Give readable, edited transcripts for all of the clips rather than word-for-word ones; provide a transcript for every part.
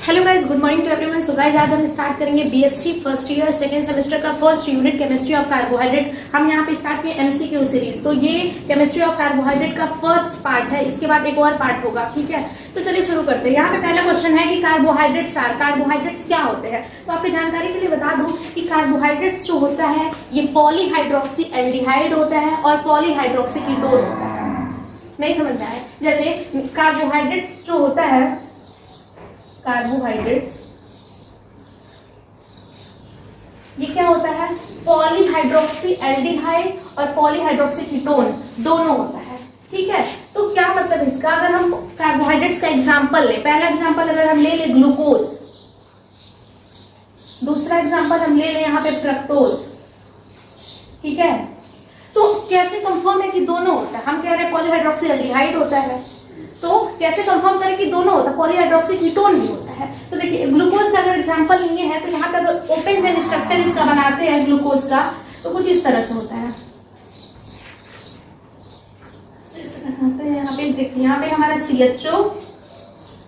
Hello guys, good morning to everyone. So guys, आज हम start करेंगे BSc first year second semester का first unit chemistry of carbohydrate. हम यहाँ पे स्टार्ट किए एमसीक्यू सीरीज। तो ये केमिस्ट्री ऑफ कार्बोहाइड्रेट का फर्स्ट पार्ट है, इसके बाद एक और पार्ट होगा, ठीक है। तो चलिए शुरू करते हैं। यहाँ पे पहला क्वेश्चन है कि कार्बोहाइड्रेट्स क्या होते हैं। तो आपकी जानकारी के लिए बता दूं कि कार्बोहाइड्रेट्स जो होता है ये पॉलीहाइड्रोक्सी एल्डिहाइड होता है और पॉलीहाइड्रोक्सी कीटोन होता है। नहीं समझ में आया? जैसे कार्बोहाइड्रेट्स जो होता है, कार्बोहाइड्रेट्स ये क्या होता है, पॉलीहाइड्रोक्सी एल्डिहाइड और पॉलीहाइड्रोक्सी कीटोन दोनों होता है, ठीक है। तो क्या मतलब इसका, अगर हम कार्बोहाइड्रेट्स का एग्जांपल ले, पहला एग्जांपल अगर हम ले ग्लूकोज, दूसरा एग्जांपल हम ले यहाँ पे फ्रक्टोज, ठीक है। तो कैसे कंफर्म है कि दोनों होता है? हम कह रहे हैं पॉलीहाइड्रोक्सी एल्डिहाइड होता है, तो कैसे कंफर्म करें कि दोनों होता है? पॉलीहाइड्रोक्सी कीटोन भी होता है। तो देखिए ग्लूकोज का अगर एग्जांपल लेंगे है तो यहाँ पे अगर ओपन चेन स्ट्रक्चर इसका बनाते हैं ग्लूकोज का, तो कुछ इस तरह से होता है। यहाँ पे देखिए, यहाँ पे हमारा CHO,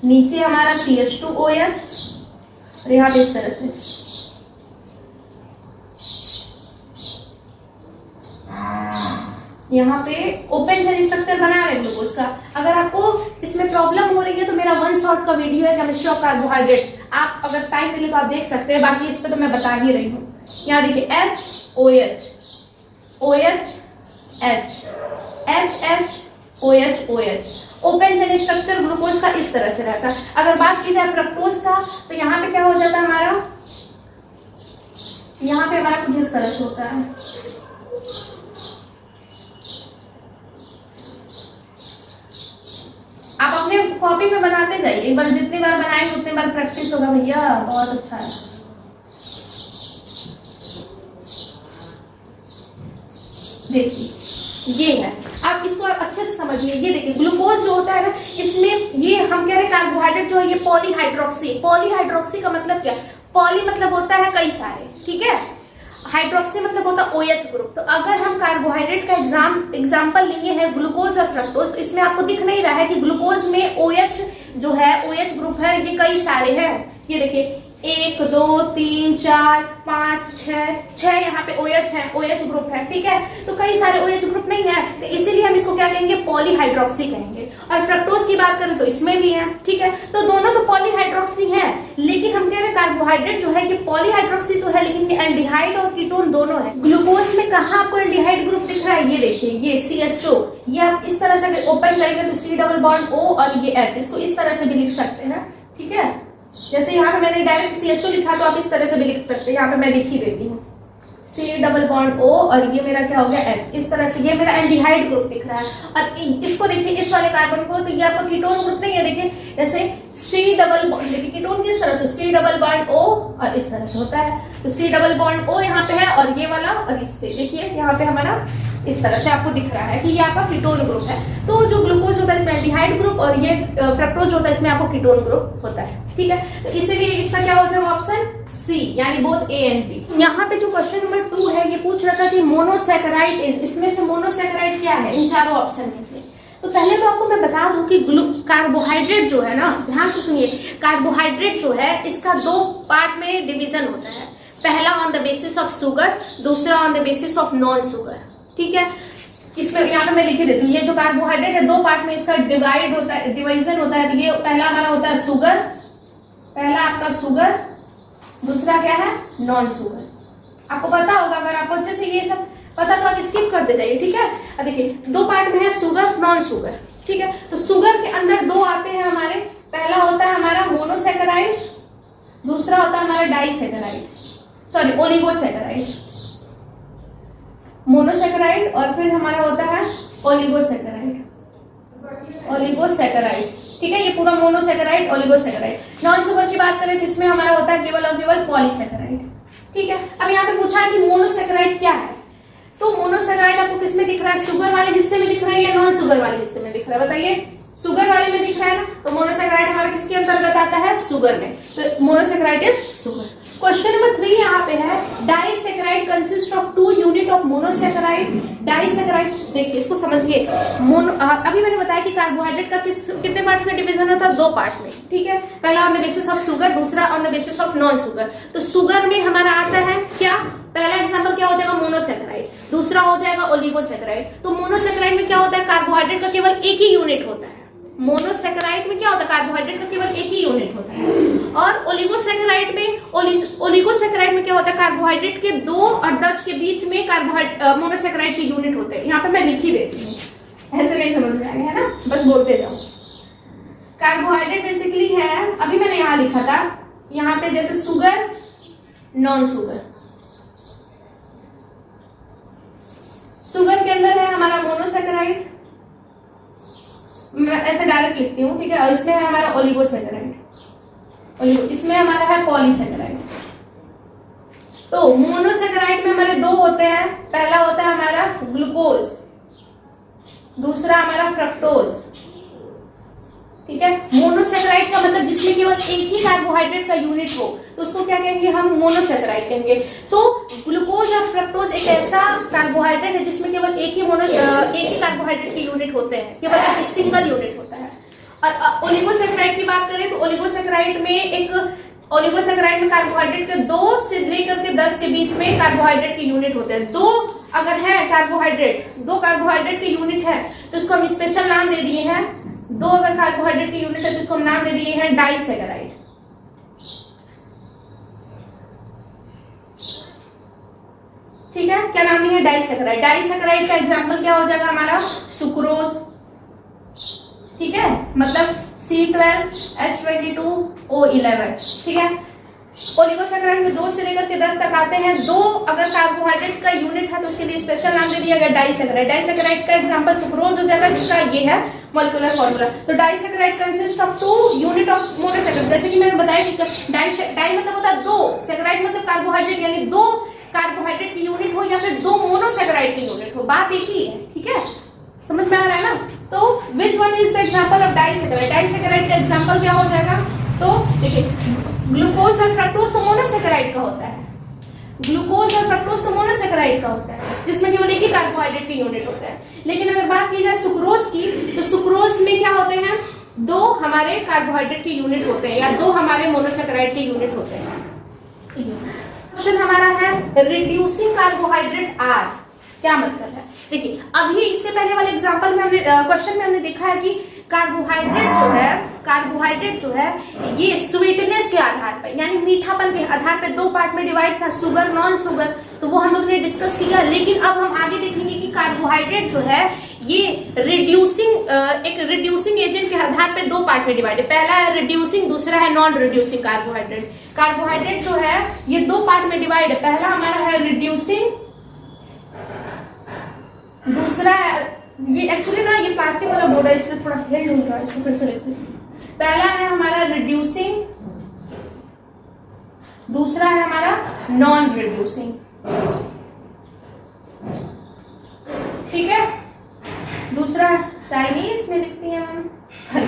नीचे हमारा CH2OH और यहाँ पे इस तरह से। यहाँ पे ओपन चेन स्ट्रक्चर बना रहे हैं ग्लूकोज का। अगर आपको इसमें प्रॉब्लम हो रही है तो मेरा वन शॉट का वीडियो है केमिस्ट्री ऑफ कार्बोहाइड्रेट, आप अगर टाइम मिले तो आप देख सकते हैं। बाकी इस पे तो मैं बता ही रही हूँ। यहाँ देखिए HOH, OH H, OH open chain structure glucose का इस तरह से रहता है। अगर बात की जाए फ्रक्टोज का, तो यहाँ पे क्या हो जाता है हमारा, यहाँ पे हमारा कुछ इस तरह से होता है। आप अपने कॉपी पे बनाते जाइए, एक बार जितनी बार बनाएंगे उतनी बार प्रैक्टिस होगा भैया, बहुत अच्छा है। देखिए ये है, आप इसको अच्छे से समझिए। ये देखिए ग्लूकोज जो होता है ना, इसमें ये हम कह रहे हैं कार्बोहाइड्रेट जो है ये पॉलीहाइड्रोक्सी का मतलब क्या? पॉली मतलब होता है कई सारे, ठीक है। हाइड्रोक्सी मतलब होता है OH ग्रुप। तो अगर हम कार्बोहाइड्रेट का एग्जांपल लिए हैं ग्लूकोज और फ्रक्टोज, तो इसमें आपको दिख नहीं रहा है कि ग्लूकोज में OH जो है, OH ग्रुप है, ये कई सारे हैं। ये देखिए 1 2 3 4 5 6 यहाँ पे OH है, OH ग्रुप है, ठीक है। तो कई सारे OH ग्रुप नहीं है, तो इसीलिए हम इसको क्या कहेंगे, पॉलीहाइड्रोक्सी कहेंगे। और फ्रक्टोज की बात करें तो इसमें भी है, ठीक है। तो दोनों तो पॉलीहाइड्रोक्सी है, लेकिन हम कह रहे हैं कार्बोहाइड्रेट जो है कि पॉलीहाइड्रोक्सी तो है, लेकिन एल्डिहाइड और कीटोन दोनों है। ग्लूकोज में कहाँ आपको एल्डिहाइड ग्रुप दिख रहा है? ये देखिए, ये CHO, ये आप इस तरह से ओपन करेंगे तो C डबल बॉन्ड O और ये H, इसको इस तरह से भी लिख सकते हैं, ठीक है। जैसे यहाँ पे मैंने डायरेक्ट CHO लिखा, तो आप इस तरह से भी लिख सकते हैं। यहाँ पे मैं लिख ही देती हूँ C डबल बॉन्ड O और ये मेरा क्या हो गया H, इस तरह से। ये मेरा एल्डिहाइड ग्रुप दिख रहा है। और इसको देखिए, इस वाले कार्बन को, तो ये आपका कीटोन ग्रुप नहीं है। देखिए जैसे C डबल बॉन्ड, देखिए कीटोन किस तरह से, C डबल बॉन्ड O और इस तरह से होता है। तो C डबल बॉन्ड O यहाँ पे है और ये वाला, और इससे देखिए यहाँ पे हमारा इस तरह से आपको दिख रहा है कि ये आपका कीटोन ग्रुप है। तो जो ग्लूकोज होता है इसमें एल्डिहाइड ग्रुप और ये फ्रक्टोज होता है इसमें आपको कीटोन ग्रुप होता है, ठीक है। तो इसीलिए इसका क्या हो जाएगा ऑप्शन C, यानी बोथ A एंड B। यहाँ पे जो क्वेश्चन नंबर 2 है, ये पूछ रहा था कि मोनोसैकेराइड इसमें से मोनोसैकेराइड क्या है इन चारों ऑप्शन में से। तो पहले तो आपको मैं बता दूं कि कार्बोहाइड्रेट जो है ना, ध्यान से सुनिए, कार्बोहाइड्रेट जो है इसका 2 पार्ट में डिवीजन होता है। पहला on the basis of sugar, दूसरा on the basis of non sugar, ठीक है। इसमें यहाँ पे मैं लिख देती हूँ, ये जो कार्बोहाइड्रेट है 2 पार्ट में इसका डिवाइड होता है, डिवीजन होता है। तो ये पहला हमारा होता है शुगर, पहला आपका शुगर, दूसरा क्या है, नॉन शुगर। आपको पता होगा, अगर आपको अच्छे से ये सब पता तो आप स्किप करते जाइए, ठीक है। अब देखिए 2 पार्ट में है शुगर, नॉन शुगर, ठीक है। तो शुगर के अंदर 2 आते हैं हमारे, पहला होता है हमारा मोनोसैकेराइड, दूसरा होता है हमारा डाइसैकेराइड, सॉरी ओलिगोसैकेराइड। मोनोसैकेराइड और फिर हमारा होता है ओलिगोसैकेराइड, ठीक है। ये पूरा मोनोसैकेराइड, ओलिगोसैकेराइड। नॉन शुगर की बात करें तो इसमें हमारा होता है केवल और केवल पॉलीसैकेराइड, ठीक है। अब यहाँ पे पूछा है कि मोनोसैकेराइड क्या है, तो मोनोसैकेराइड आपको किसमें दिख रहा है, शुगर वाले हिस्से में दिख रहा है या नॉन शुगर वाले हिस्से में दिख रहा है? बताइए, शुगर वाले में दिख रहा है ना, तो मोनोसैकेराइड हमारा किसके अंतर्गत आता है, शुगर में। तो monosaccharide is sugar. Question number 3 यहाँ पे है, disaccharide consist of 2 unit of monosaccharide. Disaccharide देखिए, इसको समझिए। अभी मैंने बताया कि कार्बोहाइड्रेट का कितने पार्ट्स में डिवीजन होता है? 2 पार्ट में, ठीक है। पहला on the basis of sugar, दूसरा on the basis of non sugar. तो शुगर में हमारा आता है क्या? पहला एग्जांपल क्या हो जाएगा? मोनोसैकेराइड। दूसरा हो जाएगा ओलिगोसैकेराइड। तो मोनोसैकेराइड में क्या होता है? कार्बोहाइड्रेट का केवल एक ही यूनिट होता है। मोनोसैकेराइड में क्या होता है? कार्बोहाइड्रेट का केवल एक ही यूनिट होता है। और ओलिगोसैकेराइड में क्या होता है? कार्बोहाइड्रेट के 2 और 10 के बीच में मोनोसैकेराइड के यूनिट होते हैं। यहाँ पे मैं लिख ही देती हूँ, ऐसे नहीं समझ में आएगा, है ना, बस बोलते जाओ। कार्बोहाइड्रेट बेसिकली है, अभी मैंने यहाँ लिखा था, यहाँ पे जैसे शुगर, नॉन शुगर। शुगर के अंदर है हमारा मोनोसैकेराइड, मैं ऐसे डायरेक्ट लिखती हूँ, ठीक है। और इसमें है हमारा ओलिगोसैकेराइड, इसमें हमारा है पॉलीसैकेराइड। तो मोनोसैकेराइड में हमारे 2 होते हैं। पहला होता है हमारा ग्लूकोज, दूसरा हमारा फ्रक्टोज, ठीक है। मोनोसैकेराइड का मतलब जिसमें केवल एक ही कार्बोहाइड्रेट का यूनिट हो, तो उसको क्या कहेंगे हम? मोनोसैकेराइड कहेंगे। तो ग्लूकोज और फ्रक्टोज एक ऐसा कार्बोहाइड्रेट है जिसमें केवल एक ही कार्बोहाइड्रेट के यूनिट होते हैं, केवल एक सिंगल यूनिट होता है। और ओलिगोसैकेराइड की बात करें तो ओलिगोसैकेराइड में कार्बोहाइड्रेट के 2 से लेकर के 10 के बीच में कार्बोहाइड्रेट के यूनिट होते हैं। 2 अगर है कार्बोहाइड्रेट, 2 कार्बोहाइड्रेट के यूनिट है तो इसको हम स्पेशल नाम दे दिए हैं। 2 अगर कार्बोहाइड्रेट के यूनिट है तो इसको हम नाम दे दिए हैं डाइसैकेराइड, ठीक है। क्या नाम है? डाइसैकेराइड। डाइसैकेराइड का एग्जांपल क्या हो जाएगा हमारा? सुक्रोज, ठीक है, मतलब C12H22O11, ठीक है। ओलिगोसैकेराइड में 2 से लेकर के 10 तक आते हैं। 2 अगर कार्बोहाइड्रेट का यूनिट है तो उसके लिए स्पेशल नाम दे दिया गया डाइसैकेराइड। डाइसैकेराइड का एग्जांपल सुक्रोज हो जाएगा, जिसका ये है मॉलिक्यूलर फॉर्मूला। तो disaccharide consist of 2 unit of monosaccharide. जैसे कि मैंने बताया कि डाई मतलब होता है 2, सैकेराइड मतलब कार्बोहाइड्रेट, यानी 2 कार्बोहाइड्रेट की यूनिट हो या फिर 2 मोनोसैकेराइड की यूनिट हो, बात एक ही है, ठीक है। समझ में आ रहा है ना? तो which one is the example of disaccharide? Disaccharide का एग्जांपल क्या हो जाएगा? तो देखिए, ग्लूकोज और फ्रक्टोज तो मोनोसैकेराइड का होता है। ग्लूकोज और फ्रक्टोज तो मोनोसैकेराइड का होता है, जिसमें केवल एक ही कार्बोहाइड्रेट की यूनिट होता है। लेकिन अगर बात की जाए सुक्रोज की, तो सुक्रोज में क्या होते हैं? 2 हमारे कार्बोहाइड्रेट के यूनिट होते हैं या 2 हमारे मोनोसैकेराइड के यूनिट होते हैं। क्वेश्चन हमारा है रिड्यूसिंग कार्बोहाइड्रेट आर, क्या मतलब है? देखिए, अभी इसके पहले वाले एग्जांपल में हमने क्वेश्चन में हमने देखा है कि कार्बोहाइड्रेट जो है ये स्वीटनेस के आधार पर, यानी मीठापन के आधार पर 2 पार्ट में डिवाइड था, शुगर, नॉन शुगर। तो वो हम लोग ने डिस्कस किया। लेकिन अब हम आगे देखेंगे कि कार्बोहाइड्रेट जो है ये एक रिड्यूसिंग एजेंट के आधार पर 2 पार्ट में डिवाइड है। पहला है रिड्यूसिंग, दूसरा है नॉन रिड्यूसिंग कार्बोहाइड्रेट। कार्बोहाइड्रेट जो है ये 2 पार्ट में डिवाइड है। पहला हमारा है रिड्यूसिंग, दूसरा है, ये एक्चुअली ना ये प्लास्टिक वाला बोर्ड है इसलिए थोड़ा हेल्ड हो रहा है, इसको फिर से लेते हैं। पहला है हमारा रिड्यूसिंग, दूसरा है हमारा नॉन रिड्यूसिंग, ठीक है। दूसरा चाइनीज में लिखती है मैम, सॉरी,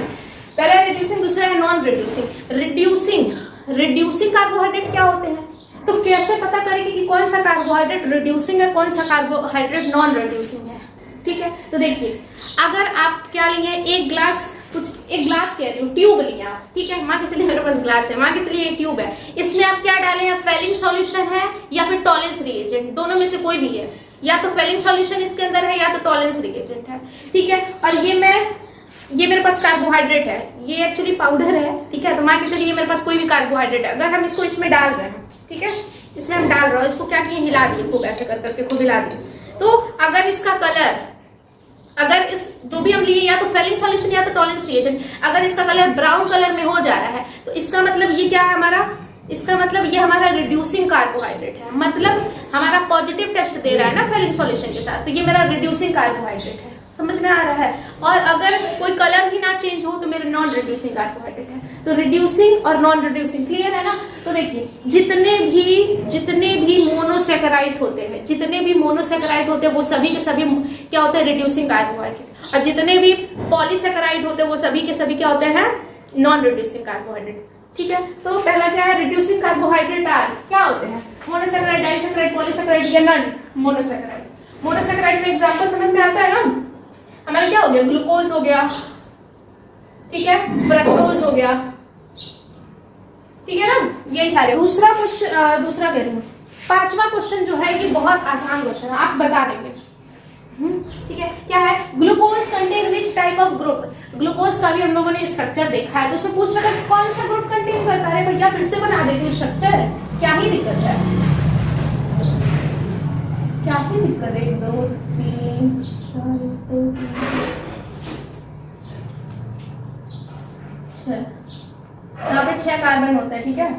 पहला रिड्यूसिंग, दूसरा है नॉन रिड्यूसिंग। रिड्यूसिंग कार्बोहाइड्रेट क्या होते हैं? तो कैसे पता करेंगे कि कौन सा कार्बोहाइड्रेट रिड्यूसिंग है, कौन सा कार्बोहाइड्रेट नॉन रिड्यूसिंग है, ठीक है। तो देखिए, अगर आप क्या लिए, एक ग्लास कह रही हूँ, ट्यूब लिया, ठीक है। मान के चलिए मेरे पास ग्लास है, मान के चलिए ये ट्यूब है, इसमें आप क्या डाले हैं? फेलिंग सॉल्यूशन है या फिर टॉलेंस रिएजेंट, दोनों में से कोई भी है। या तो फेलिंग सॉल्यूशन इसके अंदर है या तो टॉलेंस रिएजेंट है, ठीक है। और ये मेरे पास कार्बोहाइड्रेट है, ये एक्चुअली पाउडर है, ठीक है। तो मान के चलिए मेरे पास कोई भी कार्बोहाइड्रेट है, अगर हम इसको इसमें डाल रहे हैं, ठीक है, इसमें हम डाल रहे हैं, इसको क्या किए? हिला दिए, खूब ऐसे कर करके खूब हिला दिए। तो अगर इसका कलर, अगर इस जो भी हम लिए या तो फेलिंग सॉल्यूशन या तो टॉलेंस रिएजेंट, अगर इसका कलर ब्राउन कलर में हो जा रहा है तो इसका मतलब ये क्या है हमारा? इसका मतलब ये हमारा रिड्यूसिंग कार्बोहाइड्रेट है, मतलब हमारा पॉजिटिव टेस्ट दे रहा है ना फेलिंग सॉल्यूशन के साथ, तो ये मेरा रिड्यूसिंग कार्बोहाइड्रेट है। समझ में आ रहा है? और अगर कोई कलर ही ना चेंज हो तो मेरे नॉन रिड्यूसिंग कार्बोहाइड्रेट है। तो रिड्यूसिंग और नॉन रिड्यूसिंग क्लियर है ना? तो देखिए, जितने भी मोनोसैकेराइड होते हैं, वो सभी के सभी क्या होते हैं? Reducing carbohydrate. और जितने भी पॉलीसैकेराइड होते हैं वो सभी के सभी क्या होते हैं? Non reducing carbohydrate. ठीक है, तो पहला क्या है, रिड्यूसिंग कार्बोहाइड्रेट आर क्या होते हैं, मोनोसैकेराइड, डाइसैकेराइड, पॉलीसैकेराइड या नॉन मोनोसैकेराइड। मोनोसैकेराइड में एग्जांपल समझ में आता है ना, हमारा क्या हो गया, ग्लूकोज हो गया, ठीक है, फ्रक्टोज हो गया, ठीक है ना, यही सारे। दूसरा क्वेश्चन, दूसरा कह रही हूँ, पांचवा क्वेश्चन जो है ये बहुत आसान क्वेश्चन है, आप बता देंगे। ठीक है, क्या है, glucose contain which type of group. Glucose का भी हम लोगों ने स्ट्रक्चर देखा है, तो उसमें पूछ रहा था कौन सा ग्रुप कंटेन करता है। भैया फिर से बना देती हूँ स्ट्रक्चर, क्या ही दिक्कत है, क्या ही दिक्कत है। 1 2 3 4 2 3 यहाँ पे 6 कार्बन होता है। ठीक है,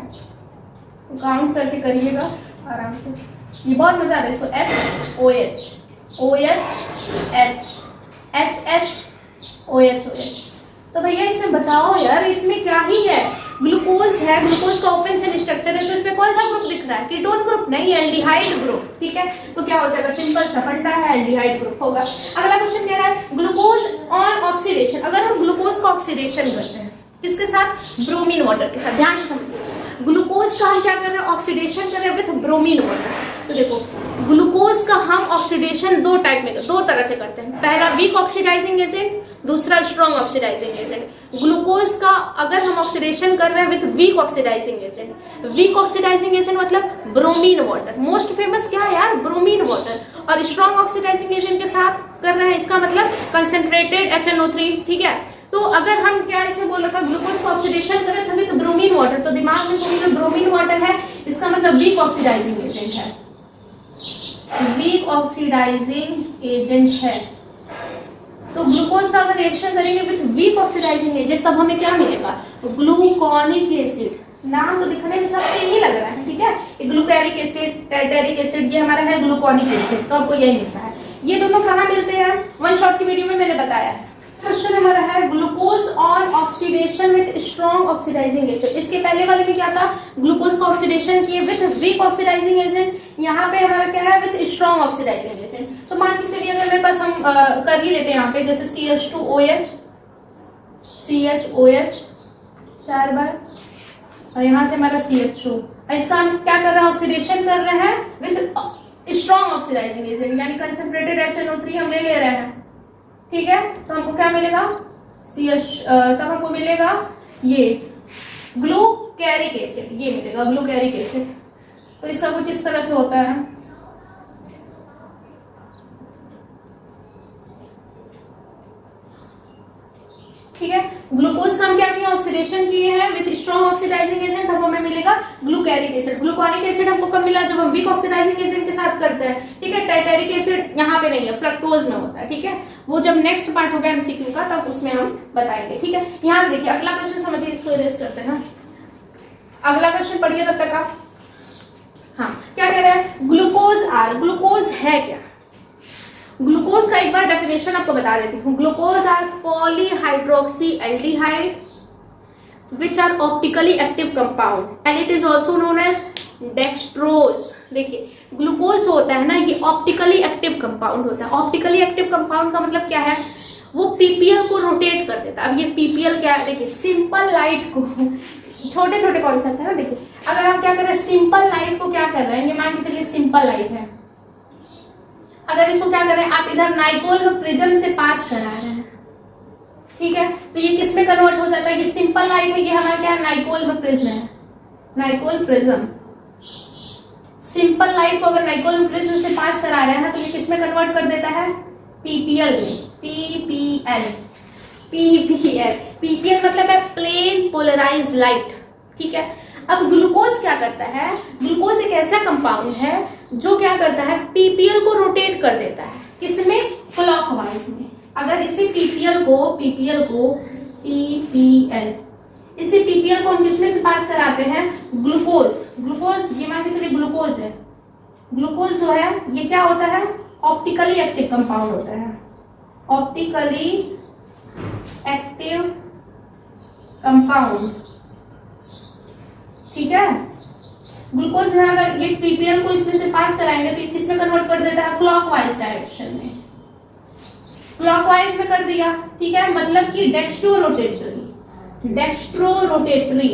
तो काउंट करके करिएगा आराम से, ये बहुत मजा आता है इसको। HOH OH H HH OH OH। तो भैया इसमें बताओ यार, इसमें क्या ही है, ग्लूकोज है, ग्लूकोज का ओपन चेन स्ट्रक्चर है, तो इसमें कौन सा ग्रुप दिख रहा है, कीटोन ग्रुप नहीं, एल्डिहाइड ग्रुप। ठीक है, तो क्या हो जाएगा, सिंपल सा फंडा है, एल्डिहाइड ग्रुप होगा। अगला क्वेश्चन कह रहा है ग्लूकोज ऑन ऑक्सीडेशन। अगर हम ग्लूकोज का ऑक्सीडेशन करते हैं किसके साथ, ब्रोमीन वाटर के साथ। ध्यान से समझिए, ग्लूकोज का हम क्या कर रहे हैं, ऑक्सीडेशन कर रहे हैं विद ब्रोमीन वाटर। तो देखो ग्लूकोज का हम ऑक्सीडेशन दो टाइप में, दो तरह से करते हैं। पहला वीक ऑक्सीडाइजिंग एजेंट, दूसरा स्ट्रॉन्ग ऑक्सीडाइजिंग एजेंट। ग्लूकोज का अगर हम ऑक्सीडेशन कर रहे हैं with weak oxidising agent, weak oxidising agent मतलब ब्रोमीन वाटर, मोस्ट फेमस क्या है यार, ब्रोमीन वाटर। और स्ट्रॉन्ग ऑक्सीडाइजिंग एजेंट के साथ कर रहे हैं, इसका मतलब कंसेंट्रेटेड HNO3। ठीक है, तो अगर हम क्या इसमें बोल रखा, ग्लूकोज का ऑक्सीडेशन करें तभी तो ब्रोमीन वाटर, तो दिमाग में सोच लो ब्रोमीन वाटर है, इसका मतलब वीक ऑक्सीडाइजिंग एजेंट है, वीक ऑक्सीडाइजिंग एजेंट है। तो ग्लूकोज का अगर रिएक्शन करेंगे विद वीक ऑक्सीडाइजिंग एजेंट, तब हमें क्या मिलेगा, ग्लूकोनिक एसिड। नाम तो दिखने में सब सेम ही लग रहा है। ठीक है, ग्लूकैरिक एसिड, टैर्टेरिक एसिड, ये हमारा है ग्लूकोनिक एसिड, तो आपको यही मिलता है। ये दोनों कहाँ मिलते हैं, वन शॉट की वीडियो में मैंने बताया है। क्वेश्चन हमारा है glucose on oxidation with strong oxidising agent. इसके पहले वाले में क्या था, ग्लूकोज का ऑक्सीडेशन किए विद वीक ऑक्सीडाइजिंग एजेंट, यहाँ पे हमारा क्या है, विद स्ट्रॉन्ग ऑक्सीडाइजिंग एजेंट। तो मान के चलिए अगर मेरे पास हम कर ही लेते हैं यहाँ पे, जैसे CH2OH CHOH 4 बार, और यहाँ से हमारा CH2, इसका हम क्या कर रहे हैं, ऑक्सीडेशन कर रहे हैं विद स्ट्रॉन्ग ऑक्सीडाइजिंग एजेंट, यानी कंसेंट्रेटेड HNO3 हम ले रहे हैं। ठीक है, तो हमको क्या मिलेगा, तब हमको मिलेगा ये ग्लूकैरिक एसिड, ये मिलेगा ग्लूकैरिक एसिड। तो इसका कुछ इस तरह से होता है। ठीक है, ग्लूकोज का हम क्या किया, ऑक्सीडेशन किए हैं विद स्ट्रॉन्ग ऑक्सीडाइजिंग एजेंट, अब हमें मिलेगा ग्लूकैरिक एसिड। ग्लूकोनिक एसिड हमको कब मिला, जब हम वीक ऑक्सीडाइजिंग एजेंट के साथ करते हैं। ठीक है, टैर्टेरिक एसिड यहाँ पे नहीं है, फ्रक्टोज में होता है। ठीक है, वो जब नेक्स्ट पार्ट होगा MCQ का, तब उसमें हम बताएंगे। ठीक है, यहाँ पे देखिए अगला क्वेश्चन समझिए, इसको इरेज करते हैं। अगला क्वेश्चन पढ़िए तब तक आप। हाँ, क्या कह रहा है, ग्लूकोज आर, ग्लूकोज है क्या, ग्लूकोज का एक बार डेफिनेशन आपको बता देती हूँ। Glucose are polyhydroxy aldehyde which are optically active compound and it is also known as dextrose. देखिए ग्लूकोज होता है ना, ये ऑप्टिकली एक्टिव कंपाउंड होता है। ऑप्टिकली एक्टिव कंपाउंड का मतलब क्या है, वो पीपीएल को रोटेट कर देता है। अब ये पीपीएल क्या है, देखिए सिंपल लाइट को, छोटे छोटे कॉन्सेप्ट है ना। देखिए अगर आप क्या कर रहे हैं, सिंपल लाइट को क्या कर रहे हैं, ये मान के चलिए सिंपल लाइट है, अगर इसको क्या कर रहे हैं आप, इधर नाइकोल में प्रिज्म से पास करा रहे हैं। ठीक है, तो ये किस में कन्वर्ट हो जाता है, ये सिंपल लाइट है, ये हमारा क्या है, नाइकोल में प्रिज्म है, नाइकोल प्रिज्म। सिंपल लाइट को अगर नाइकोल में प्रिज्म से पास करा रहे हैं तो ये किस में कन्वर्ट कर देता है, पीपीएल में। पीपीएल पीपीएल पीपीएल मतलब है प्लेन पोलराइज लाइट। ठीक है, अब ग्लूकोज क्या करता है, ग्लूकोज एक ऐसा कंपाउंड है जो क्या करता है, पीपीएल को रोटेट कर देता है, किसमें, क्लॉकवाइज में। अगर इसी पीपीएल को इसी पीपीएल को हम किसमें से पास कराते हैं, ग्लूकोज ये मान के चलिए ग्लूकोज है। ग्लूकोज जो है ये क्या होता है, ऑप्टिकली एक्टिव कंपाउंड होता है, ऑप्टिकली एक्टिव कंपाउंड। ठीक है, ग्लूकोज है, अगर ये पीपीएल को इसमें से पास कराएंगे तो किस में कन्वर्ट कर देता है, क्लॉकवाइज डायरेक्शन में, क्लॉकवाइज में कर दिया। ठीक है, मतलब कि डेक्स्ट्रो रोटेटरी, डेक्स्ट्रो रोटेटरी,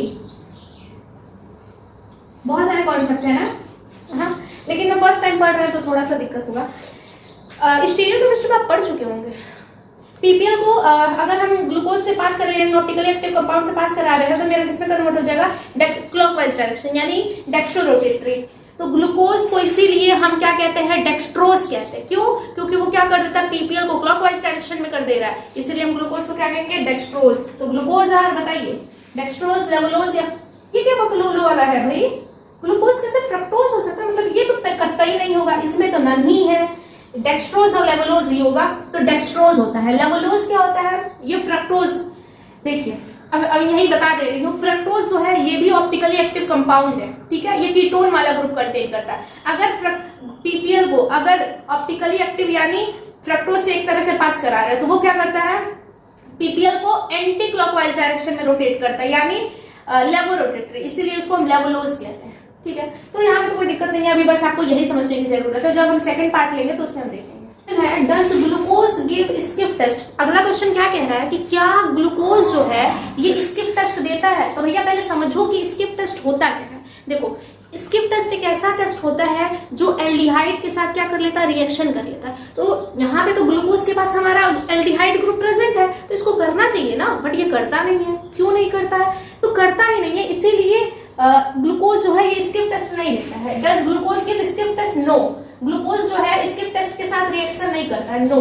बहुत सारे कॉन्सेप्ट है ना, हाँ, लेकिन मैं फर्स्ट टाइम पढ़ रहे हैं तो थोड़ा सा दिक्कत होगा। स्टीरियोकेमिस्ट्री में आप पढ़ चुके होंगे। पीपीएल को अगर हम ग्लूकोज से पास कर रहे हैं, ऑप्टिकली एक्टिव कंपाउंड से पास करा रहे हैं, तो मेरा किसमें कन्वर्ट हो जाएगा, क्लॉकवाइज डायरेक्शन, यानी डेक्स्ट्रो रोटेटरी। तो ग्लूकोज को इसीलिए हम क्या कहते हैं, डेक्स्ट्रोज कहते हैं। क्यों? क्योंकि वो क्या कर देता है, पीपीएल को क्लॉकवाइज डायरेक्शन में कर दे रहा है, इसीलिए हम ग्लूकोज को क्या कहेंगे, डेक्स्ट्रोज। तो ग्लूकोज आर बताइए, डेक्स्ट्रोज, लेवलोज, या ये क्या बकलोलो वाला है भाई, ग्लूकोज कैसे फ्रक्टोज हो सकता है, मतलब ये तो कतई नहीं होगा, इसमें तो नन ही है। डेक्स्ट्रोज और लेवलोज भी होगा तो डेक्स्ट्रोज होता है। लेवलोज क्या होता है, ये फ्रक्टोज। देखिए अब यही बता दे रही हूँ, फ्रक्टोज जो है ये भी ऑप्टिकली एक्टिव कंपाउंड है, ठीक है, ये कीटोन वाला ग्रुप कंटेन करता है। अगर पीपीएल को अगर ऑप्टिकली एक्टिव यानी फ्रक्टोज से एक तरह से पास करा रहे हैं, तो वो क्या करता है, पीपीएल को एंटी क्लॉकवाइज डायरेक्शन में रोटेट करता है, यानी लेवोरोटेटरी, इसीलिए उसको हम लेवलोज कहते हैं, ठीक है। तो यहाँ पे तो कोई दिक्कत नहीं है, अभी बस आपको यही समझने की जरूरत है। जब हम सेकंड पार्ट लेंगे तो उसमें हम देखेंगे। Does glucose give skip test? अगला क्वेश्चन क्या कह रहा है कि क्या ग्लूकोज जो है ये स्किप टेस्ट देता है। तो भैया पहले समझो कि स्किप टेस्ट होता क्या है। देखो, स्किप टेस्ट एक ऐसा टेस्ट होता है जो एल्डिहाइड के साथ क्या कर लेता है, रिएक्शन कर लेता है। तो यहाँ पे तो ग्लूकोज के पास हमारा एल्डिहाइड ग्रुप प्रेजेंट है, तो इसको करना चाहिए ना, बट ये करता नहीं है। क्यों नहीं करता है? तो करता ही नहीं है, इसीलिए ग्लूकोज जो है ये स्किप टेस्ट नहीं लेता है। Does glucose give Schiff test? No, glucose जो है स्किप टेस्ट के साथ रिएक्शन नहीं करता है, नो।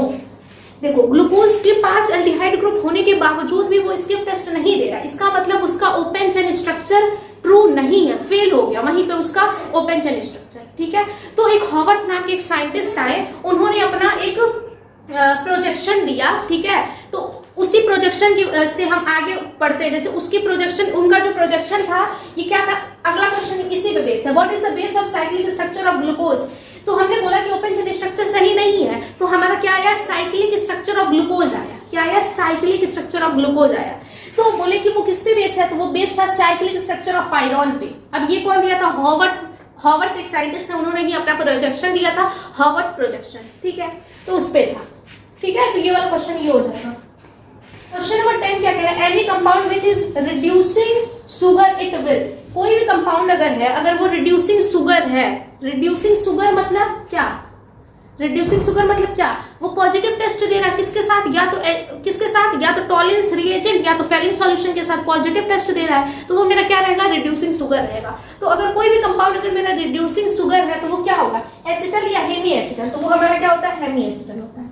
देखो, ग्लूकोज के पास एल्डिहाइड ग्रुप होने के बावजूद भी वो स्किप टेस्ट नहीं दे रहा, इसका मतलब उसका ओपन चेन स्ट्रक्चर ट्रू नहीं है, फेल हो गया वहीं पे उसका ओपन चेन स्ट्रक्चर, ठीक है। तो एक हॉवर्थ नाम के एक साइंटिस्ट आए, उन्होंने अपना एक प्रोजेक्शन दिया, ठीक है। तो उसी प्रोजेक्शन की से हम आगे पढ़ते हैं, जैसे उसकी प्रोजेक्शन, उनका जो प्रोजेक्शन था ये क्या था, अगला क्वेश्चन इसी पे बेस है। What is the base of cyclic structure of glucose? तो हमने बोला कि ओपन चेन स्ट्रक्चर सही नहीं है, तो हमारा क्या आया, साइक्लिक स्ट्रक्चर ऑफ ग्लूकोज आया। क्या आया? साइक्लिक स्ट्रक्चर ऑफ ग्लूकोज आया। तो बोले कि वो किस पे बेस है, तो वो बेस था साइक्लिक स्ट्रक्चर ऑफ पायरॉन पे। अब ये कौन दिया था, हॉवर्थ एक साइंटिस्ट है, उन्होंने ही अपना प्रोजेक्शन दिया था, हॉवर्थ प्रोजेक्शन, ठीक है। तो उस पे था, ठीक है। तो ये वाला क्वेश्चन ये हो जाएगा। क्वेश्चन नंबर 10 क्या कह रहा है, any compound which is reducing sugar it will. कोई भी कंपाउंड अगर है, अगर वो रिड्यूसिंग शुगर है, रिड्यूसिंग शुगर मतलब क्या, रिड्यूसिंग शुगर मतलब क्या, वो पॉजिटिव टेस्ट दे रहा है किसके साथ, या तो किसके साथ, या तो टॉलिन्स रिएजेंट या तो फेलिंग सॉल्यूशन के साथ पॉजिटिव टेस्ट दे रहा है, तो वो मेरा क्या रहेगा, रिड्यूसिंग शुगर रहेगा। तो अगर कोई भी कंपाउंड अगर मेरा रिड्यूसिंग शुगर है तो वो क्या होगा, एसिटल या हेमी एसिटल, तो वो हमारा क्या होता है, हेमी एसिटल होता है,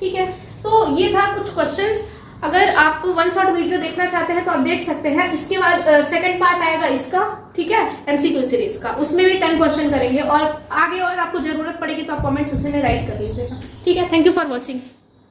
ठीक है। तो ये था कुछ क्वेश्चंस। अगर आप वन शॉट वीडियो देखना चाहते हैं तो आप देख सकते हैं। इसके बाद सेकंड पार्ट आएगा इसका, ठीक है, एमसीक्यू सीरीज का, उसमें भी 10 क्वेश्चन करेंगे, और आगे और आपको जरूरत पड़ेगी तो आप कमेंट सेक्शन में राइट कर लीजिएगा, ठीक है। Thank you for watching.